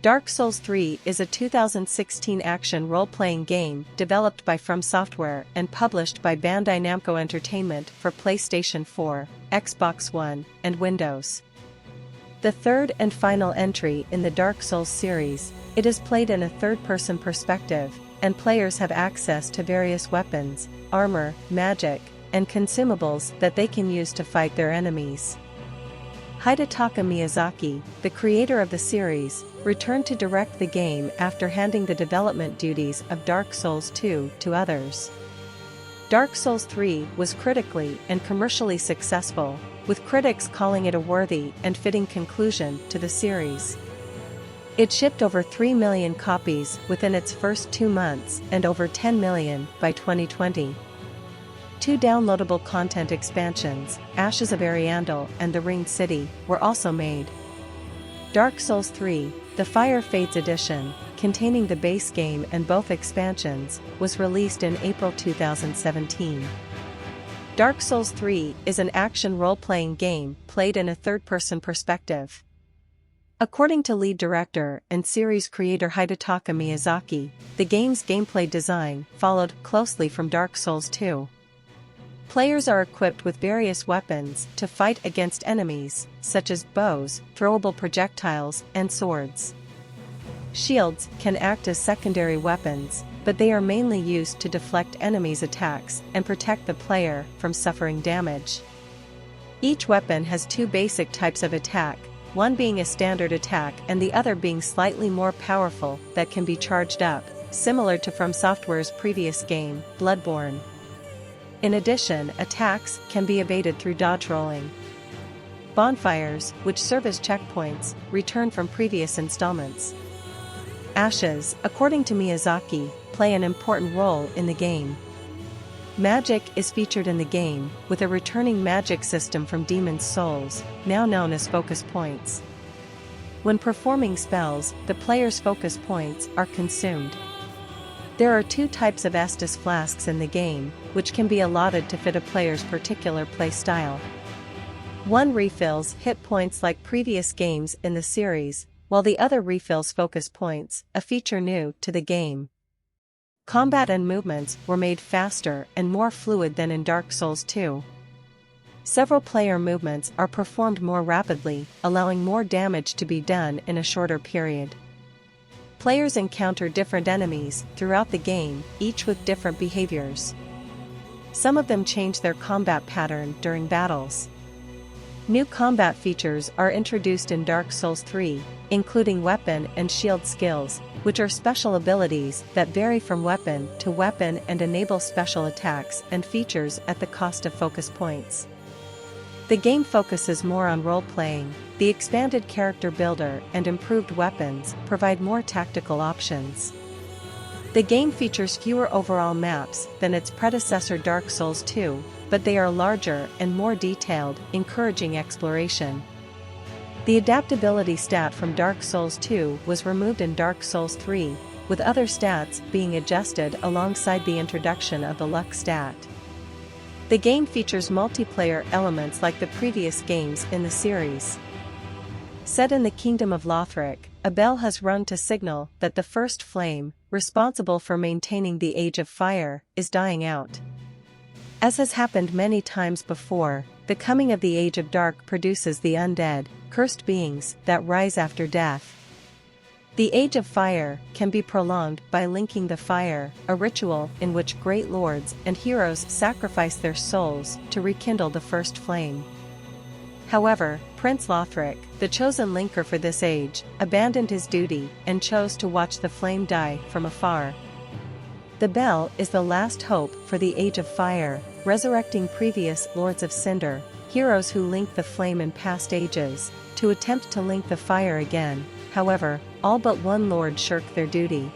Dark Souls 3 is a 2016 action role-playing game developed by FromSoftware and published by Bandai Namco Entertainment for PlayStation 4, Xbox One, and Windows. The third and final entry in the Dark Souls series, it is played in a third-person perspective, and players have access to various weapons, armor, magic, and consumables that they can use to fight their enemies. Hidetaka Miyazaki, the creator of the series, returned to direct the game after handing the development duties of Dark Souls 2 to others. Dark Souls 3 was critically and commercially successful, with critics calling it a worthy and fitting conclusion to the series. It shipped over 3 million copies within its first 2 months and over 10 million by 2020. 2 downloadable content expansions, Ashes of Ariandel and The Ringed City, were also made. Dark Souls 3, the Fire Fates edition, containing the base game and both expansions, was released in April 2017. Dark Souls 3 is an action role-playing game played in a third-person perspective. According to lead director and series creator Hidetaka Miyazaki, the game's gameplay design followed closely from Dark Souls 2. Players are equipped with various weapons to fight against enemies, such as bows, throwable projectiles, and swords. Shields can act as secondary weapons, but they are mainly used to deflect enemies' attacks and protect the player from suffering damage. Each weapon has 2 basic types of attack, one being a standard attack and the other being slightly more powerful that can be charged up, similar to FromSoftware's previous game, Bloodborne. In addition, attacks can be evaded through dodge rolling. Bonfires, which serve as checkpoints, return from previous installments. Ashes, according to Miyazaki, play an important role in the game. Magic is featured in the game, with a returning magic system from Demon's Souls, now known as focus points. When performing spells, the player's focus points are consumed. There are 2 types of Estus flasks in the game, which can be allotted to fit a player's particular play style. One refills hit points like previous games in the series, while the other refills focus points, a feature new to the game. Combat and movements were made faster and more fluid than in Dark Souls 2. Several player movements are performed more rapidly, allowing more damage to be done in a shorter period. Players encounter different enemies throughout the game, each with different behaviors. Some of them change their combat pattern during battles. New combat features are introduced in Dark Souls 3, including weapon and shield skills, which are special abilities that vary from weapon to weapon and enable special attacks and features at the cost of focus points. The game focuses more on role-playing. The expanded character builder and improved weapons provide more tactical options. The game features fewer overall maps than its predecessor Dark Souls 2, but they are larger and more detailed, encouraging exploration. The adaptability stat from Dark Souls 2 was removed in Dark Souls 3, with other stats being adjusted alongside the introduction of the luck stat. The game features multiplayer elements like the previous games in the series. Set in the Kingdom of Lothric, a bell has rung to signal that the first flame, responsible for maintaining the Age of Fire, is dying out. As has happened many times before, the coming of the Age of Dark produces the undead, cursed beings that rise after death. The Age of Fire can be prolonged by linking the fire, a ritual in which great lords and heroes sacrifice their souls to rekindle the first flame. However, Prince Lothric, the chosen linker for this age, abandoned his duty and chose to watch the flame die from afar. The bell is the last hope for the Age of Fire, resurrecting previous Lords of Cinder, heroes who linked the flame in past ages, to attempt to link the fire again. However, all but one lord shirk their duty.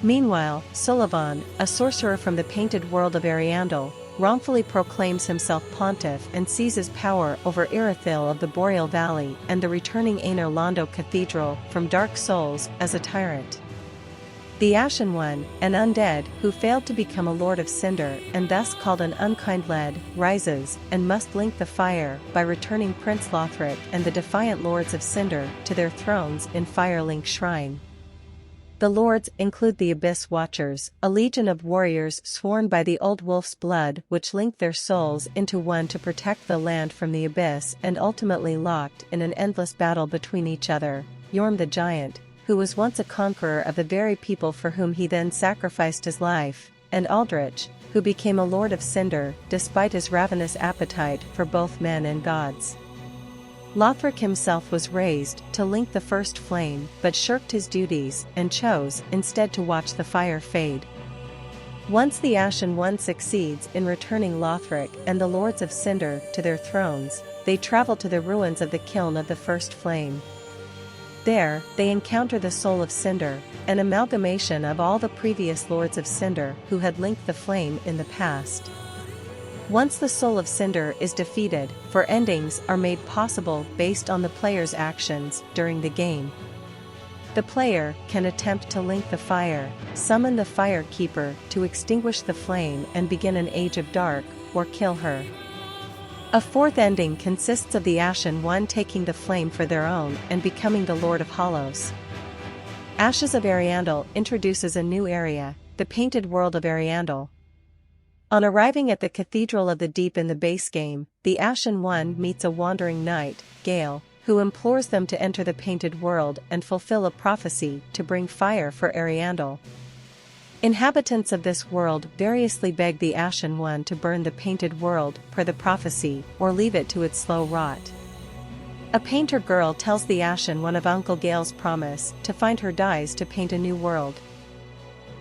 Meanwhile, Sullivan, a sorcerer from the painted world of Ariandel, wrongfully proclaims himself pontiff and seizes power over Irithyll of the Boreal Valley and the returning Aner Londo Cathedral from Dark Souls as a tyrant. The Ashen One, an undead who failed to become a Lord of Cinder and thus called an unkind lad, rises and must link the fire by returning Prince Lothric and the defiant Lords of Cinder to their thrones in Firelink Shrine. The Lords include the Abyss Watchers, a legion of warriors sworn by the Old Wolf's blood which link their souls into one to protect the land from the Abyss and ultimately locked in an endless battle between each other. Yorm the Giant, who was once a conqueror of the very people for whom he then sacrificed his life, and Aldrich, who became a Lord of Cinder despite his ravenous appetite for both men and gods. Lothric himself was raised to link the first flame but shirked his duties and chose instead to watch the fire fade. Once the Ashen One succeeds in returning Lothric and the Lords of Cinder to their thrones, they travel to the ruins of the kiln of the first flame. There, they encounter the Soul of Cinder, an amalgamation of all the previous Lords of Cinder who had linked the flame in the past. Once the Soul of Cinder is defeated, four endings are made possible based on the player's actions during the game. The player can attempt to link the fire, summon the Fire Keeper to extinguish the flame and begin an Age of Dark, or kill her. A fourth ending consists of the Ashen One taking the flame for their own and becoming the Lord of Hollows. Ashes of Ariandel introduces a new area, the Painted World of Ariandel. On arriving at the Cathedral of the Deep in the base game, the Ashen One meets a wandering knight, Gale, who implores them to enter the Painted World and fulfill a prophecy to bring fire for Ariandel. Inhabitants of this world variously beg the Ashen One to burn the Painted World per the prophecy or leave it to its slow rot. A painter girl tells the Ashen One of Uncle Gale's promise to find her dyes to paint a new world.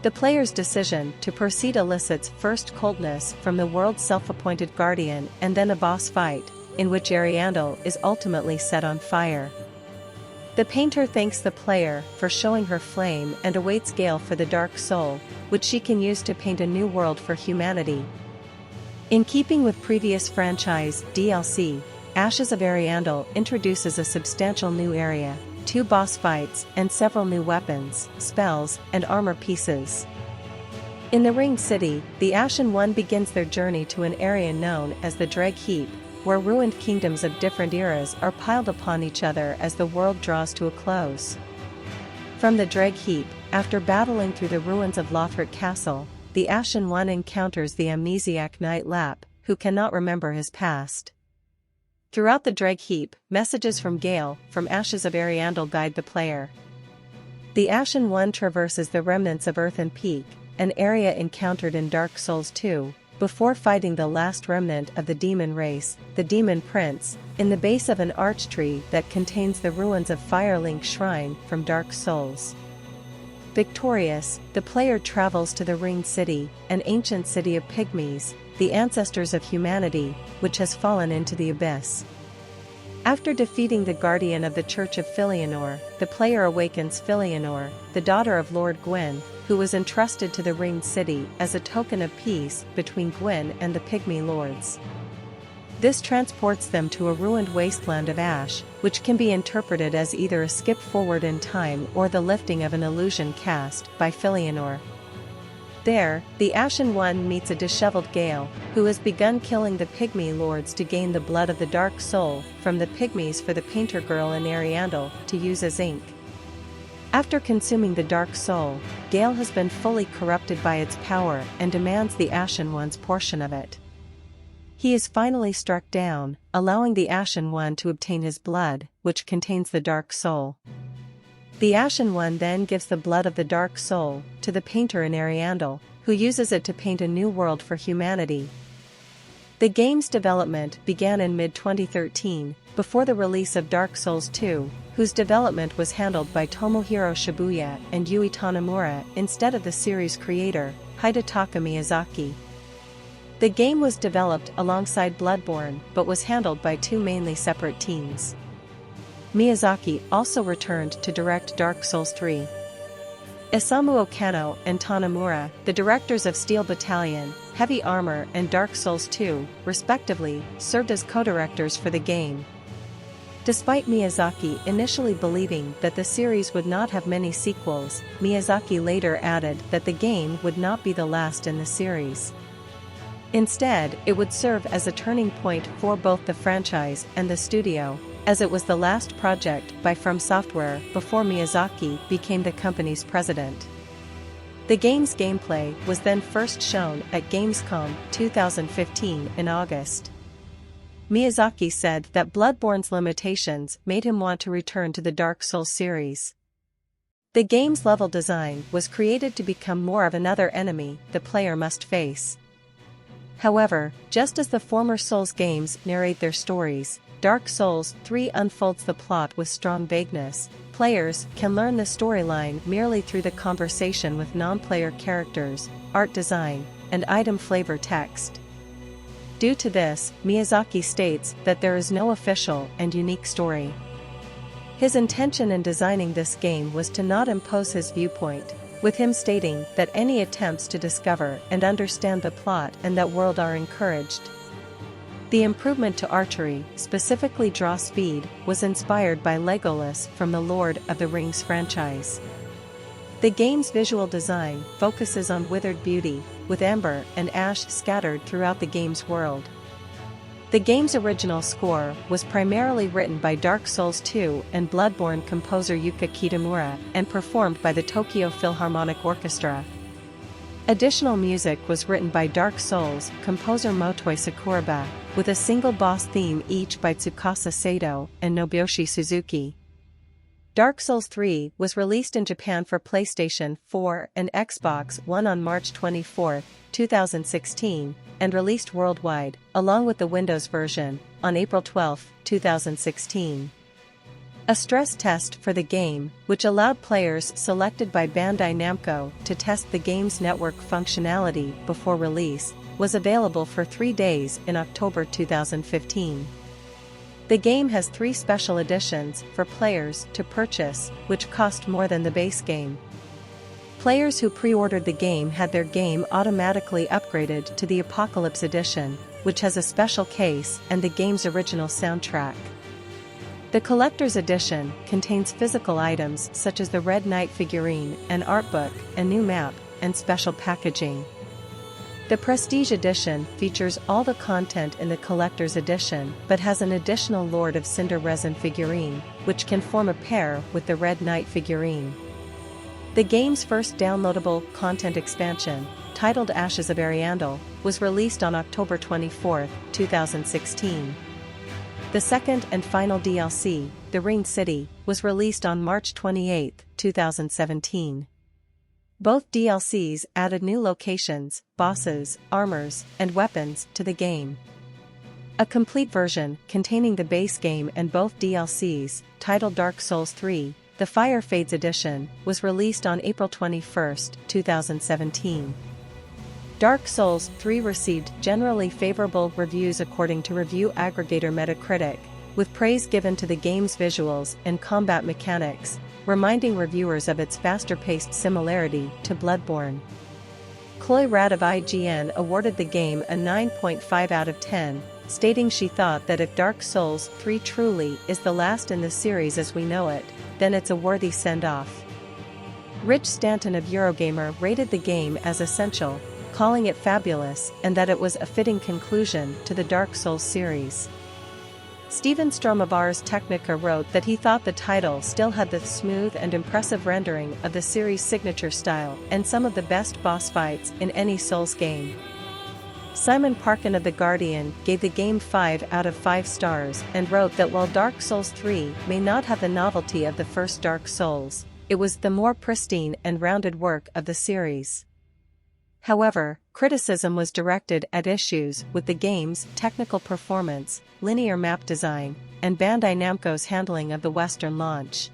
The player's decision to proceed elicits first coldness from the world's self-appointed guardian and then a boss fight, in which Ariandel is ultimately set on fire. The painter thanks the player for showing her flame and awaits Gale for the Dark Soul, which she can use to paint a new world for humanity. In keeping with previous franchise DLC, Ashes of Ariandel introduces a substantial new area, 2 boss fights and several new weapons, spells, and armor pieces. In the Ring City, the Ashen One begins their journey to an area known as the Dreg Heap, where ruined kingdoms of different eras are piled upon each other as the world draws to a close. From the Dreg Heap, after battling through the ruins of Lothric Castle, the Ashen One encounters the amnesiac knight Lap, who cannot remember his past. Throughout the Dreg Heap, messages from Gale, from Ashes of Ariandel guide the player. The Ashen One traverses the remnants of Earthen Peak, an area encountered in Dark Souls 2, before fighting the last remnant of the demon race, the Demon Prince, in the base of an arch tree that contains the ruins of Firelink Shrine from Dark Souls. Victorious, the player travels to the Ring City, an ancient city of pygmies, the ancestors of humanity, which has fallen into the abyss. After defeating the guardian of the Church of Filianor, the player awakens Filianor, the daughter of Lord Gwyn, who was entrusted to the Ring City as a token of peace between Gwyn and the Pygmy Lords. This transports them to a ruined wasteland of ash, which can be interpreted as either a skip forward in time or the lifting of an illusion cast by Filianor. There, the Ashen One meets a disheveled Gale, who has begun killing the Pygmy Lords to gain the blood of the Dark Soul from the Pygmies for the Painter Girl in Ariandel to use as ink. After consuming the Dark Soul, Gale has been fully corrupted by its power and demands the Ashen One's portion of it. He is finally struck down, allowing the Ashen One to obtain his blood, which contains the Dark Soul. The Ashen One then gives the blood of the Dark Soul to the painter in Ariandel, who uses it to paint a new world for humanity. The game's development began in mid-2013, before the release of Dark Souls 2, whose development was handled by Tomohiro Shibuya and Yui Tanimura instead of the series creator, Hidetaka Miyazaki. The game was developed alongside Bloodborne but was handled by 2 mainly separate teams. Miyazaki also returned to direct Dark Souls 3. Isamu Okano and Tanimura, the directors of Steel Battalion, Heavy Armor and Dark Souls 2, respectively, served as co-directors for the game. Despite Miyazaki initially believing that the series would not have many sequels, Miyazaki later added that the game would not be the last in the series. Instead, it would serve as a turning point for both the franchise and the studio, as it was the last project by FromSoftware before Miyazaki became the company's president. The game's gameplay was then first shown at Gamescom 2015 in August. Miyazaki said that Bloodborne's limitations made him want to return to the Dark Souls series. The game's level design was created to become more of another enemy the player must face. However, just as the former Souls games narrate their stories, Dark Souls 3 unfolds the plot with strong vagueness. Players can learn the storyline merely through the conversation with non-player characters, art design, and item flavor text. Due to this, Miyazaki states that there is no official and unique story. His intention in designing this game was to not impose his viewpoint, with him stating that any attempts to discover and understand the plot and that world are encouraged. The improvement to archery, specifically draw speed, was inspired by Legolas from the Lord of the Rings franchise. The game's visual design focuses on withered beauty, with ember and ash scattered throughout the game's world. The game's original score was primarily written by Dark Souls 2 and Bloodborne composer Yuka Kitamura and performed by the Tokyo Philharmonic Orchestra. Additional music was written by Dark Souls composer Motoi Sakuraba, with a single boss theme each by Tsukasa Sato and Nobuyoshi Suzuki. Dark Souls 3 was released in Japan for PlayStation 4 and Xbox One on March 24, 2016, and released worldwide, along with the Windows version, on April 12, 2016. A stress test for the game, which allowed players selected by Bandai Namco to test the game's network functionality before release, was available for 3 days in October 2015. The game has 3 special editions for players to purchase, which cost more than the base game. Players who pre-ordered the game had their game automatically upgraded to the Apocalypse Edition, which has a special case and the game's original soundtrack. The Collector's Edition contains physical items such as the Red Knight figurine, an art book, a new map, and special packaging. The Prestige Edition features all the content in the Collector's Edition but has an additional Lord of Cinder resin figurine, which can form a pair with the Red Knight figurine. The game's first downloadable content expansion, titled Ashes of Ariandel, was released on October 24, 2016. The second and final DLC, The Ringed City, was released on March 28, 2017. Both DLCs added new locations, bosses, armors, and weapons to the game. A complete version, containing the base game and both DLCs, titled Dark Souls 3, The Fire Fades Edition, was released on April 21, 2017. Dark Souls 3 received generally favorable reviews according to review aggregator Metacritic, with praise given to the game's visuals and combat mechanics, reminding reviewers of its faster-paced similarity to Bloodborne. Chloe Rad of IGN awarded the game a 9.5 out of 10, stating she thought that if Dark Souls 3 truly is the last in the series as we know it, then it's a worthy send-off. Rich Stanton of Eurogamer rated the game as essential, calling it fabulous and that it was a fitting conclusion to the Dark Souls series. Steven Strom of Ars Technica wrote that he thought the title still had the smooth and impressive rendering of the series' signature style and some of the best boss fights in any Souls game. Simon Parkin of The Guardian gave the game 5 out of 5 stars and wrote that while Dark Souls 3 may not have the novelty of the first Dark Souls, it was the more pristine and rounded work of the series. However, criticism was directed at issues with the game's technical performance, linear map design, and Bandai Namco's handling of the Western launch.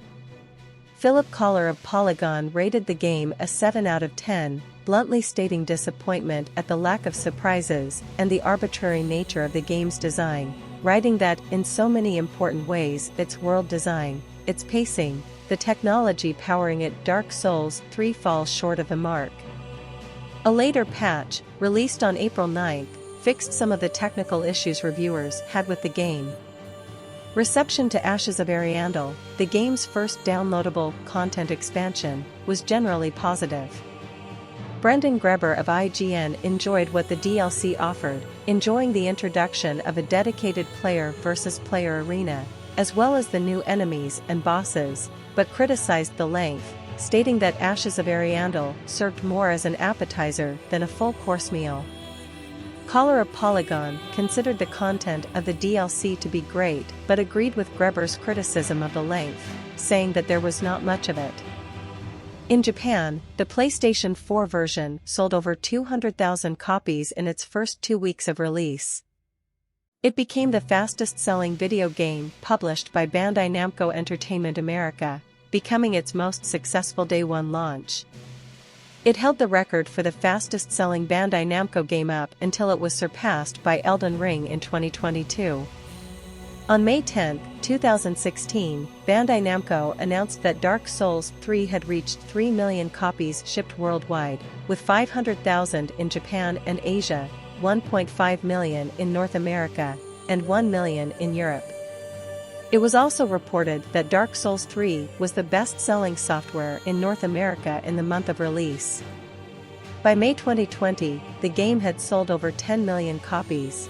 Philip Collar of Polygon rated the game a 7 out of 10, bluntly stating disappointment at the lack of surprises and the arbitrary nature of the game's design, writing that, in so many important ways, its world design, its pacing, the technology powering it, Dark Souls 3 falls short of the mark. A later patch, released on April 9, fixed some of the technical issues reviewers had with the game. Reception to Ashes of Ariandel, the game's first downloadable content expansion, was generally positive. Brendan Greber of IGN enjoyed what the DLC offered, enjoying the introduction of a dedicated player versus player arena, as well as the new enemies and bosses, but criticized the length, stating that Ashes of Ariandel served more as an appetizer than a full-course meal. Collar of Polygon considered the content of the DLC to be great but agreed with Greber's criticism of the length, saying that there was not much of it. In Japan, the PlayStation 4 version sold over 200,000 copies in its first 2 weeks of release. It became the fastest-selling video game published by Bandai Namco Entertainment America, becoming its most successful day-one launch. It held the record for the fastest-selling Bandai Namco game up until it was surpassed by Elden Ring in 2022. On May 10, 2016, Bandai Namco announced that Dark Souls 3 had reached 3 million copies shipped worldwide, with 500,000 in Japan and Asia, 1.5 million in North America, and 1 million in Europe. It was also reported that Dark Souls 3 was the best-selling software in North America in the month of release. By May 2020, the game had sold over 10 million copies.